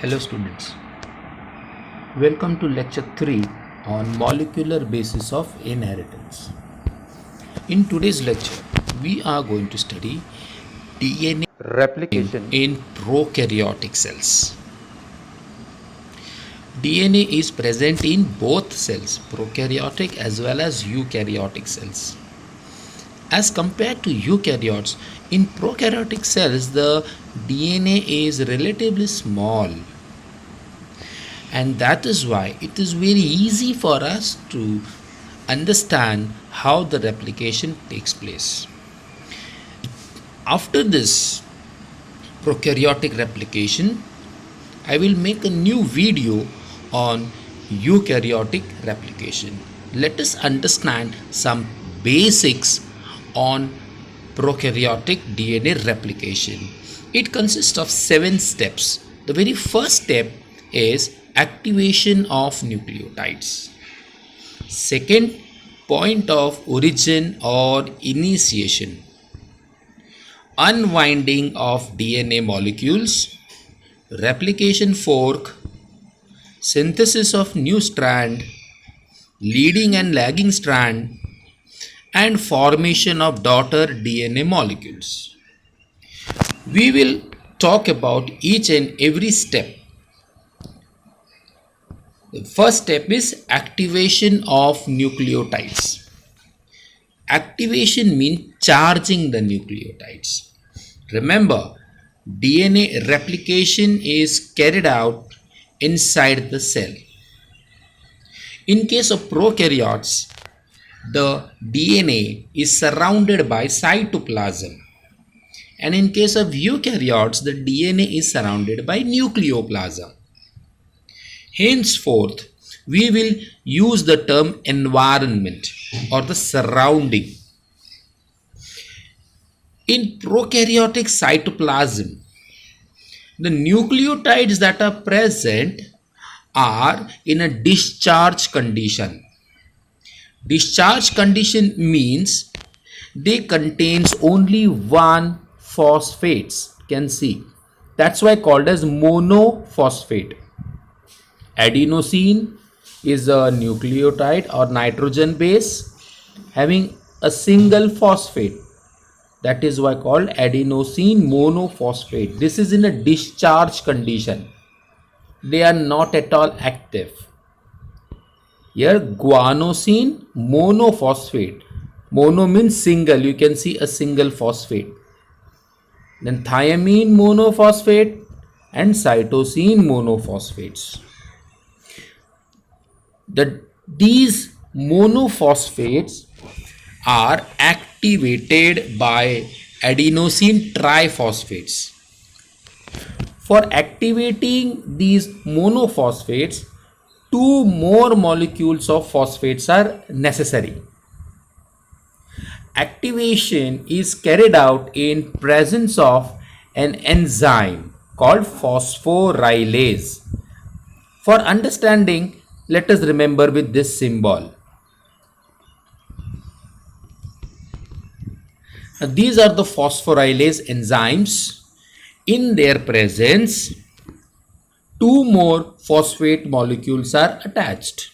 Hello students, welcome to lecture 3 on molecular basis of inheritance. In today's lecture, we are going to study DNA replication in prokaryotic cells. DNA is present in both cells, prokaryotic as well as eukaryotic cells. As compared to eukaryotes, in prokaryotic cells, the DNA is relatively small. And that is why it is very easy for us to understand how the replication takes place. After this prokaryotic replication, I will make a new video on eukaryotic replication. Let us understand some basics on prokaryotic DNA replication. It consists of 7 steps. The very first step is activation of nucleotides. Second, point of origin or initiation. Unwinding of DNA molecules. Replication fork. Synthesis of new strand. Leading and lagging strand. And formation of daughter DNA molecules. We will talk about each and every step. The first step is activation of nucleotides. Activation means charging the nucleotides. Remember, DNA replication is carried out inside the cell. In case of prokaryotes, the DNA is surrounded by cytoplasm. And in case of eukaryotes, the DNA is surrounded by nucleoplasm. Henceforth, we will use the term environment or the surrounding. In prokaryotic cytoplasm, the nucleotides that are present are in a discharge condition. Discharge condition means they contains only one phosphates. You can see. That's why called as monophosphate. Adenosine is a nucleotide or nitrogen base having a single phosphate. That is why called adenosine monophosphate. This is in a discharge condition. They are not at all active. Here guanosine monophosphate. Mono means single. You can see a single phosphate. Then thiamine monophosphate and cytosine monophosphates. These monophosphates are activated by adenosine triphosphates. For activating these monophosphates, 2 more molecules of phosphates are necessary. Activation is carried out in presence of an enzyme called phosphorylase. For understanding, let us remember with this symbol. These are the phosphorylase enzymes. In their presence, 2 more phosphate molecules are attached.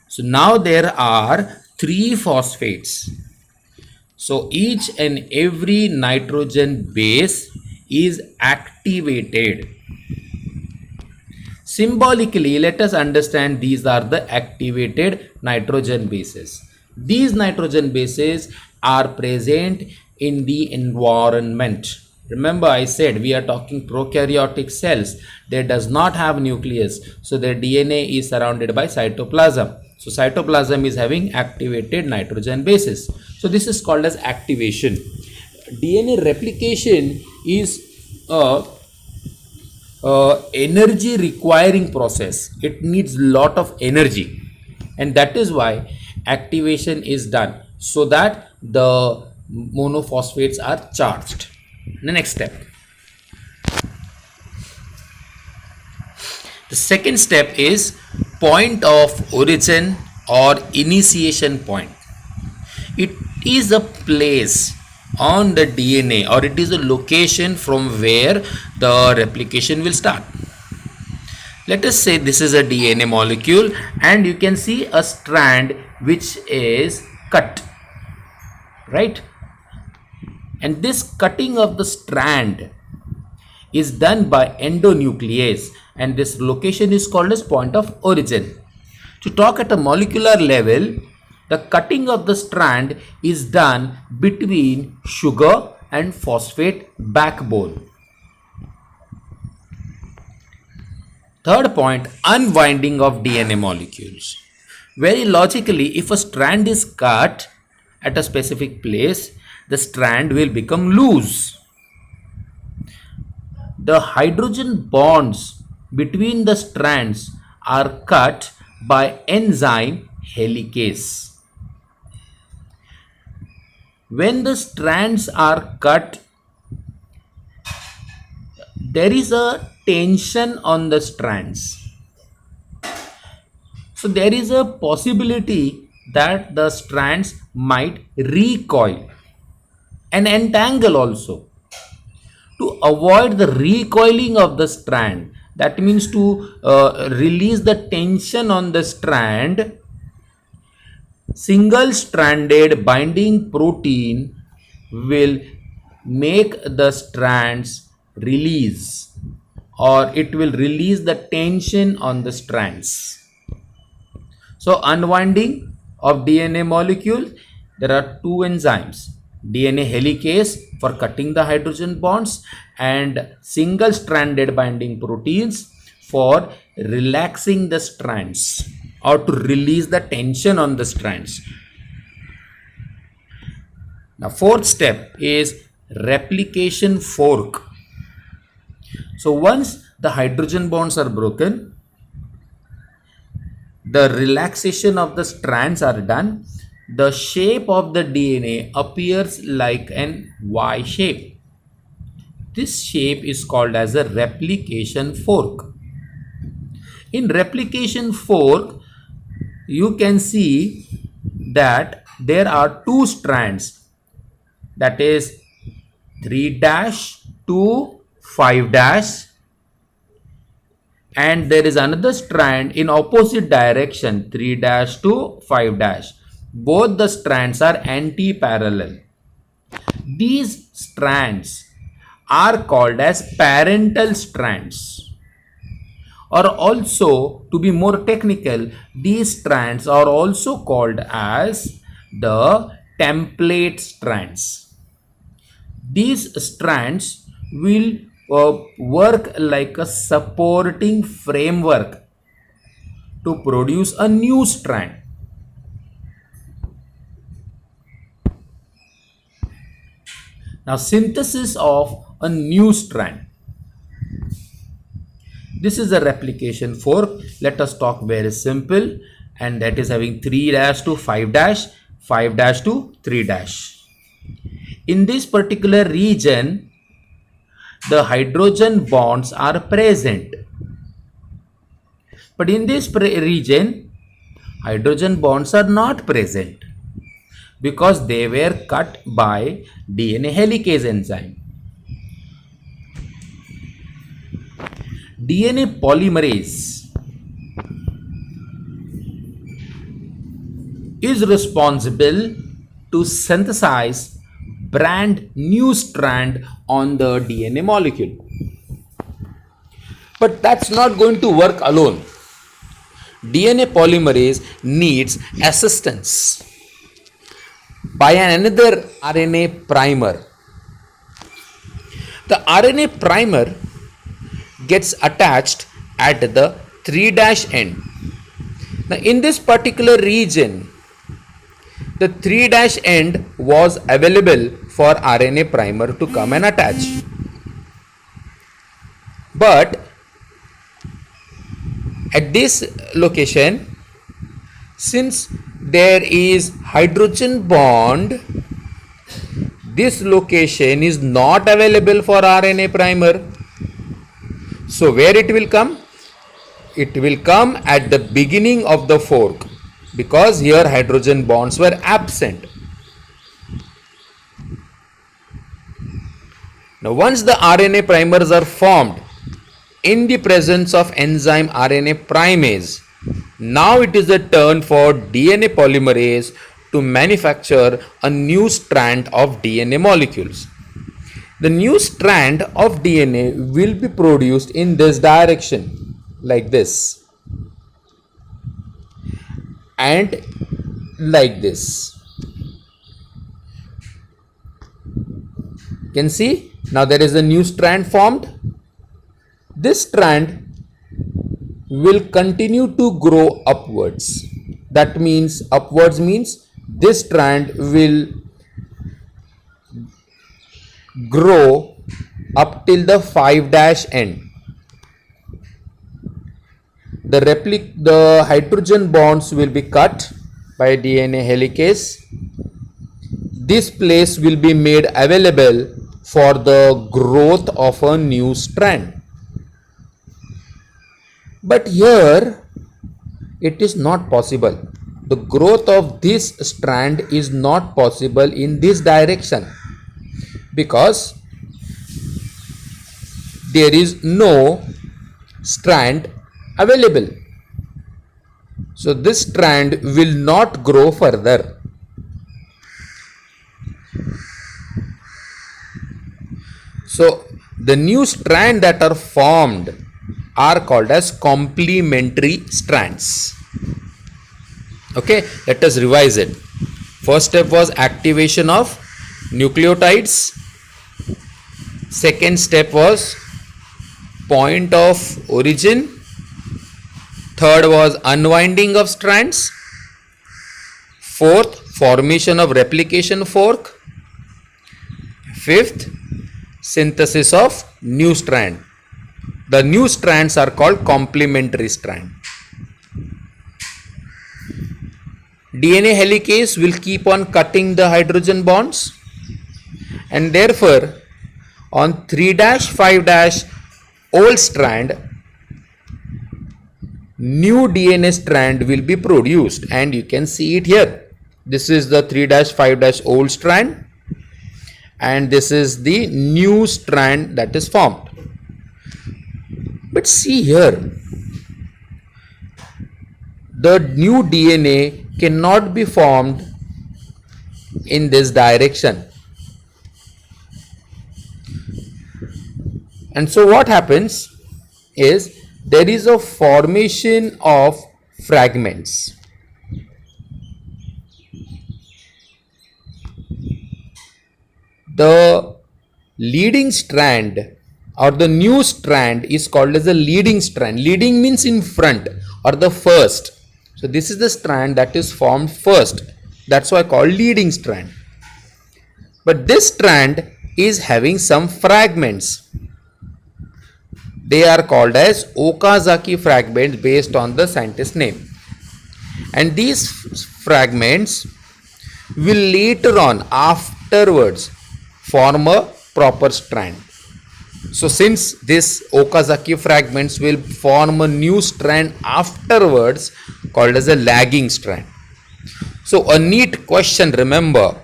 So now there are 3 phosphates. So each and every nitrogen base is activated. Symbolically, let us understand these are the activated nitrogen bases. These nitrogen bases are present in the environment. Remember, I said we are talking prokaryotic cells. They does not have nucleus. So their DNA is surrounded by cytoplasm. So cytoplasm is having activated nitrogen bases. So this is called as activation. DNA replication is a energy requiring process. It needs lot of energy, and that is why activation is done so that the monophosphates are charged. The next step, the second step is point of origin or initiation point. It is a place on the DNA, or it is a location from where the replication will start. Let us say this is a DNA molecule and you can see a strand which is cut, right? And this cutting of the strand is done by endonuclease, and this location is called as point of origin. To talk at a molecular level, the cutting of the strand is done between sugar and phosphate backbone. Third point, unwinding of DNA molecules. Very logically, if a strand is cut at a specific place, the strand will become loose. The hydrogen bonds between the strands are cut by enzyme helicase. When the strands are cut, there is a tension on the strands. So there is a possibility that the strands might recoil and entangle also. To avoid the recoiling of the strand, that means to release the tension on the strand, single stranded binding protein will make the strands release, or it will release the tension on the strands. So unwinding of DNA molecule, there are two enzymes, DNA helicase for cutting the hydrogen bonds and single stranded binding proteins for relaxing the strands or to release the tension on the strands. Now fourth step is replication fork. So once the hydrogen bonds are broken, the relaxation of the strands are done, the shape of the DNA appears like an Y shape. This shape is called as a replication fork. In replication fork, you can see that there are two strands, that is 3' to 5', and there is another strand in opposite direction 3' to 5'. Both the strands are anti-parallel. These strands are called as parental strands, or also, to be more technical, these strands are also called as the template strands. These strands will work like a supporting framework to produce a new strand. Now, synthesis of a new strand. This is a replication fork. Let us talk very simple, and that is having 3' to 5', 5' to 3'. In this particular region, the hydrogen bonds are present. But in this region, hydrogen bonds are not present because they were cut by DNA helicase enzyme. DNA polymerase is responsible to synthesize brand new strand on the DNA molecule. But that's not going to work alone. DNA polymerase needs assistance by another RNA primer. The RNA primer gets attached at the 3' end. Now in this particular region, the 3' end was available for RNA primer to come and attach. But at this location, since there is hydrogen bond, this location is not available for RNA primer. So where it will come? It will come at the beginning of the fork, because here hydrogen bonds were absent. Now once the RNA primers are formed, in the presence of enzyme RNA primase. Now it is a turn for DNA polymerase to manufacture a new strand of DNA molecules. The new strand of DNA will be produced in this direction, like this, and like this. You can see now there is a new strand formed. This strand will continue to grow upwards. That means upwards means this strand will grow up till the 5' end. The hydrogen bonds will be cut by DNA helicase. This place will be made available for the growth of a new strand. But here it is not possible. The growth of this strand is not possible in this direction because there is no strand available. So this strand will not grow further. So the new strand that are formed are called as complementary strands. Okay, let us revise it. First step was activation of nucleotides. Second step was point of origin. Third was unwinding of strands. Fourth, formation of replication fork. Fifth, synthesis of new strand. The new strands are called complementary strand. DNA helicase will keep on cutting the hydrogen bonds, and therefore on 3'5' old strand, new DNA strand will be produced, and you can see it here. This is the 3'5' old strand, and this is the new strand that is formed. But see here, the new DNA cannot be formed in this direction. And so what happens is there is a formation of fragments. The leading strand or the new strand is called as a leading strand. Leading means in front or the first. So this is the strand that is formed first. That's why called leading strand. But this strand is having some fragments. They are called as Okazaki fragments based on the scientist name. And these fragments will later on afterwards form a proper strand. So since this Okazaki fragments will form a new strand afterwards called as a lagging strand. So a neat question, remember,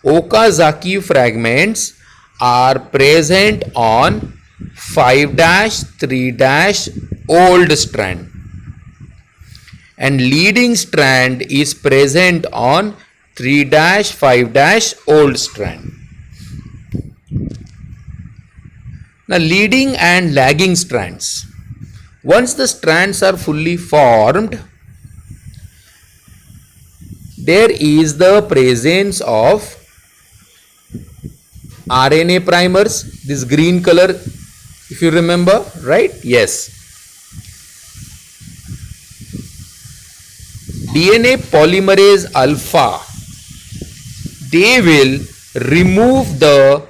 Okazaki fragments are present on 5'3' old strand, and leading strand is present on 3'5' old strand. Now leading and lagging strands. Once the strands are fully formed, there is the presence of RNA primers, this green color, if you remember, right? Yes. DNA polymerase alpha, they will remove the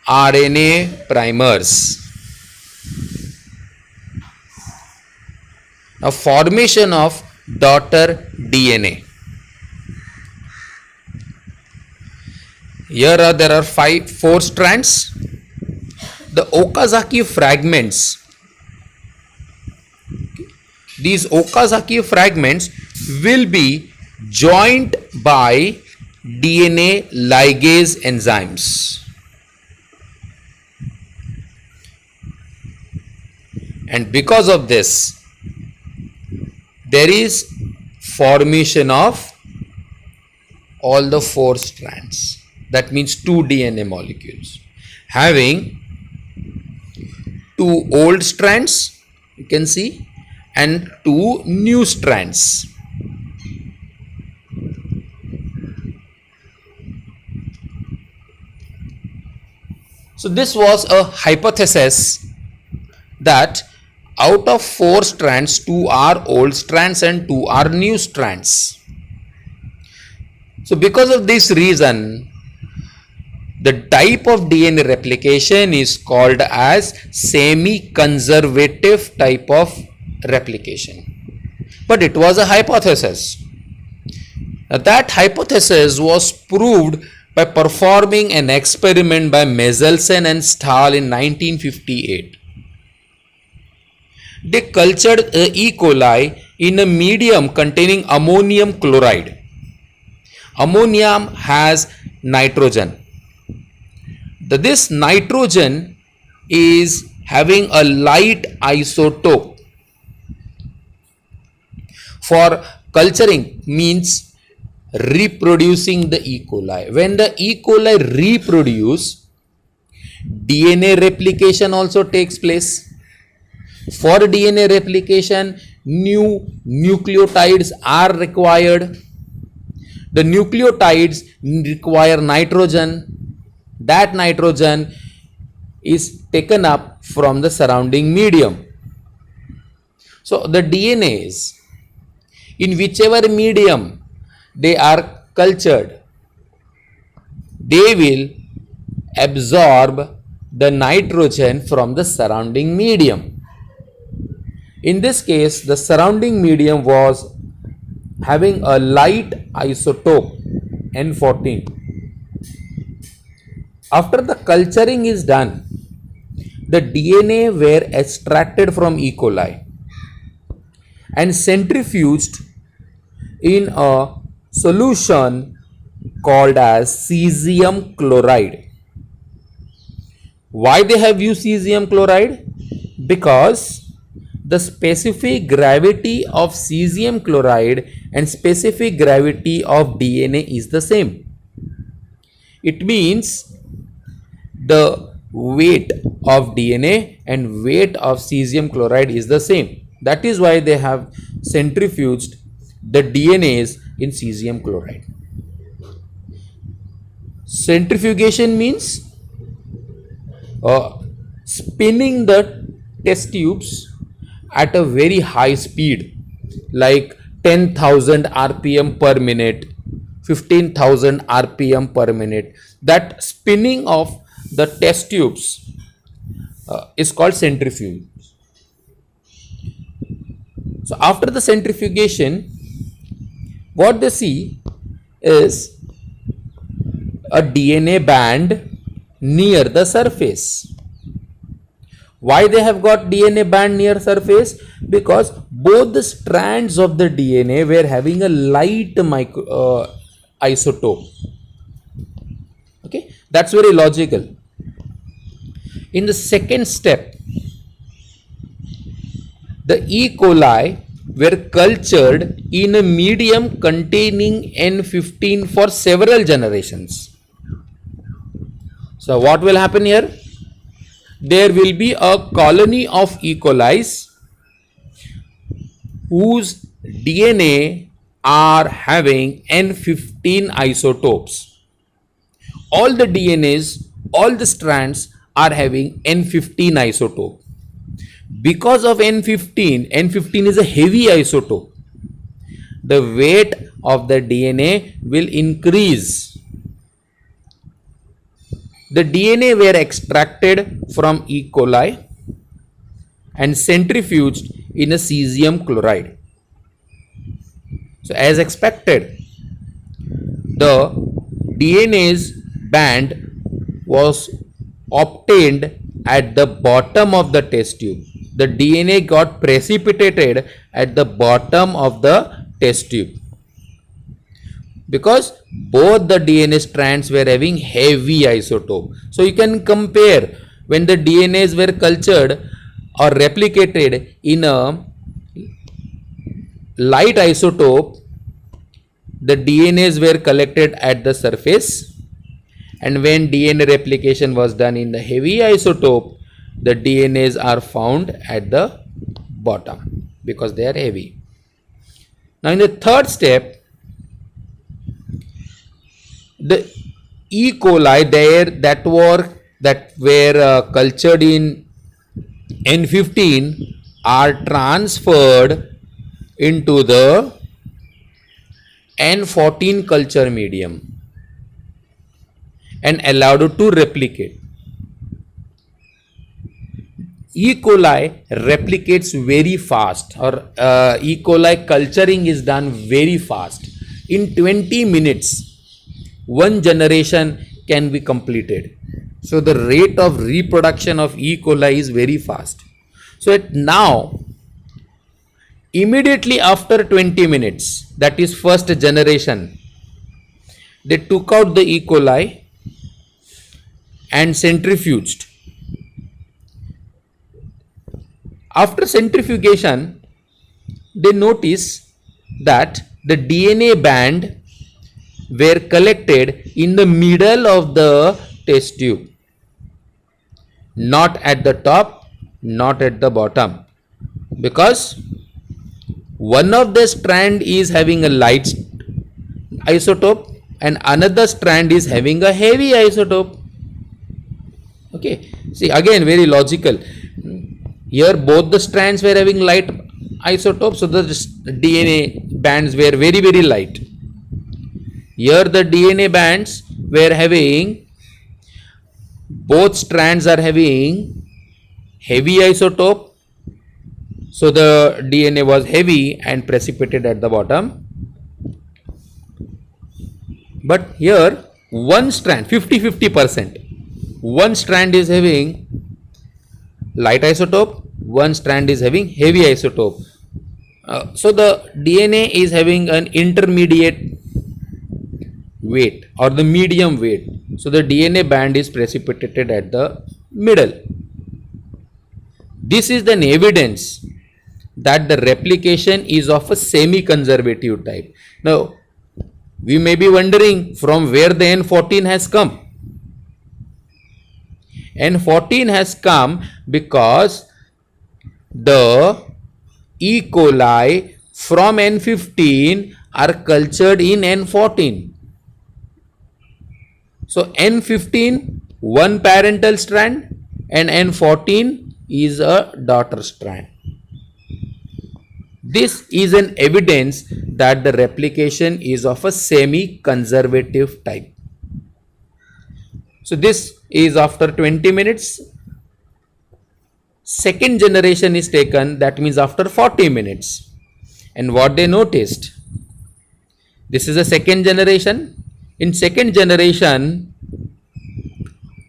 RNA primers. Now formation of daughter DNA. Here there are 4 strands. The Okazaki fragments. These Okazaki fragments will be joined by DNA ligase enzymes. and because of this there is formation of all the 4 strands. That means 2 DNA molecules having 2 old strands, you can see, and 2 new strands. So this was a hypothesis that out of 4 strands, 2 are old strands and 2 are new strands. So because of this reason, the type of DNA replication is called as semi-conservative type of replication. But it was a hypothesis. Now, that hypothesis was proved by performing an experiment by Michelson and Stahl in 1958. They cultured E. coli in a medium containing ammonium chloride. Ammonium has nitrogen. This nitrogen is having a light isotope. For culturing means reproducing the E. coli. When the E. coli reproduce, DNA replication also takes place. For DNA replication, new nucleotides are required. The nucleotides require nitrogen. That nitrogen is taken up from the surrounding medium. So the DNAs, in whichever medium they are cultured, they will absorb the nitrogen from the surrounding medium. In this case, the surrounding medium was having a light isotope N14. After the culturing is done, the DNA were extracted from E. coli and centrifuged in a solution called as cesium chloride. Why they have used cesium chloride? Because the specific gravity of cesium chloride and specific gravity of DNA is the same. It means the weight of DNA and weight of cesium chloride is the same. That is why they have centrifuged the DNAs in cesium chloride. Centrifugation means spinning the test tubes at a very high speed, like 10,000 RPM per minute, 15,000 RPM per minute. That spinning of the test tubes is called centrifuge. So after the centrifugation, what they see is a DNA band near the surface. Why they have got DNA band near surface? Because both the strands of the DNA were having a light isotope. Okay, that's very logical. In the second step, the E. coli were cultured in a medium containing N15 for several generations. So what will happen here? There will be a colony of E. coli whose DNA are having N15 isotopes. All the DNAs, all the strands are having N15 isotope. Because of N15 is a heavy isotope. The weight of the DNA will increase. The DNA were extracted from E. coli and centrifuged in a cesium chloride. So as expected, the DNA's band was obtained at the bottom of the test tube. The DNA got precipitated at the bottom of the test tube, because both the DNA strands were having heavy isotope. So you can compare when the DNAs were cultured, or replicated in a light isotope, the DNAs were collected at the surface, and when DNA replication was done in the heavy isotope, the DNAs are found at the bottom because they are heavy. Now in the third step, the E. coli there that were cultured in N15 are transferred into the N14 culture medium and allowed to replicate. E. coli replicates very fast, or E. coli culturing is done very fast. In 20 minutes, one generation can be completed. So the rate of reproduction of E. coli is very fast. So now, immediately after 20 minutes, that is first generation, they took out the E. coli and centrifuged. After centrifugation, they notice that the DNA band were collected in the middle of the test tube, not at the top, not at the bottom, because one of the strand is having a light isotope and another strand is having a heavy isotope. Okay, see, again very logical. Here both the strands were having light isotopes, so the DNA bands were very, very light. Here the DNA bands were having, both strands are having heavy isotope, so the DNA was heavy and precipitated at the bottom. But here one strand, 50-50%, one strand is having light isotope, one strand is having heavy isotope. So the DNA is having an intermediate weight or the medium weight. So the DNA band is precipitated at the middle. This is an evidence that the replication is of a semi-conservative type. Now, we may be wondering from where the N14 has come. N14 has come because the E. coli from N15 are cultured in N14. So N15 one parental strand and N14 is a daughter strand. This is an evidence that the replication is of a semi-conservative type. So this is after 20 minutes. Second generation is taken, that means after 40 minutes. And what they noticed, this is a second generation. In second generation,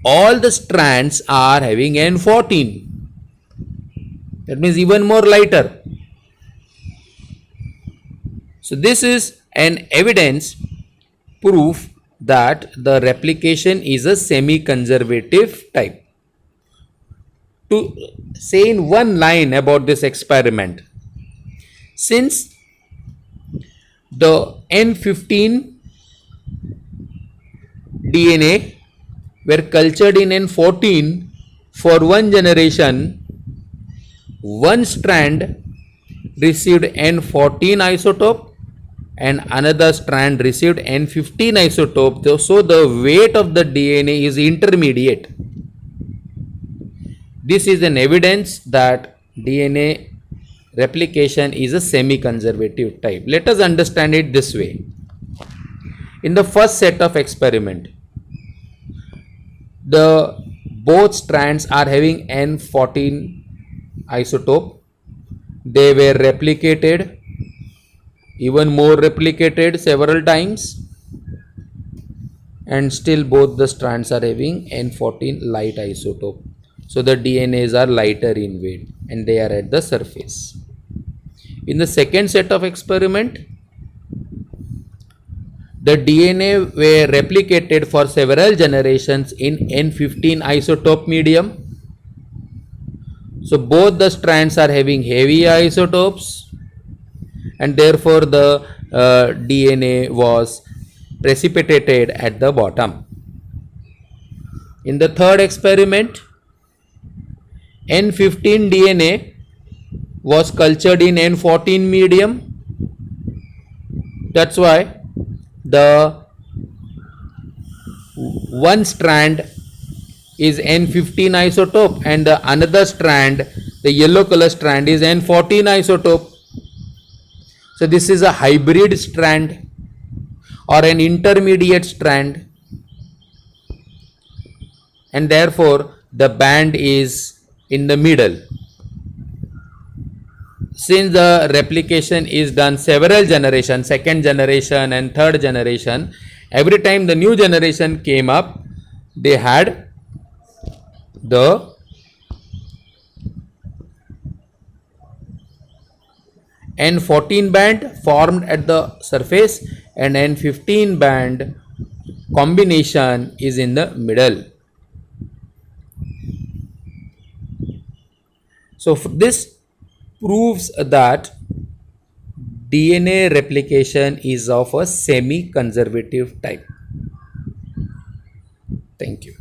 all the strands are having N14. That means even more lighter. So this is an evidence, proof that the replication is a semi-conservative type. To say in one line about this experiment, since the N15 DNA were cultured in N14 for one generation, one strand received N14 isotope and another strand received N15 isotope. So the weight of the DNA is intermediate. This is an evidence that DNA replication is a semi-conservative type. Let us understand it this way. In the first set of experiment, the both strands are having N14 isotope. They were replicated, even more replicated several times, and still both the strands are having N14 light isotope. So the DNAs are lighter in weight and they are at the surface. In the second set of experiment, the DNA were replicated for several generations in N15 isotope medium. So both the strands are having heavy isotopes, and therefore the DNA was precipitated at the bottom. In the third experiment, N15 DNA was cultured in N14 medium. That's why the one strand is N15 isotope and the another strand, the yellow color strand, is N14 isotope. So this is a hybrid strand or an intermediate strand, and therefore the band is in the middle. Since the replication is done several generations, second generation and third generation, every time the new generation came up, they had the N14 band formed at the surface and N15 band combination is in the middle. So this proves that DNA replication is of a semi-conservative type. Thank you.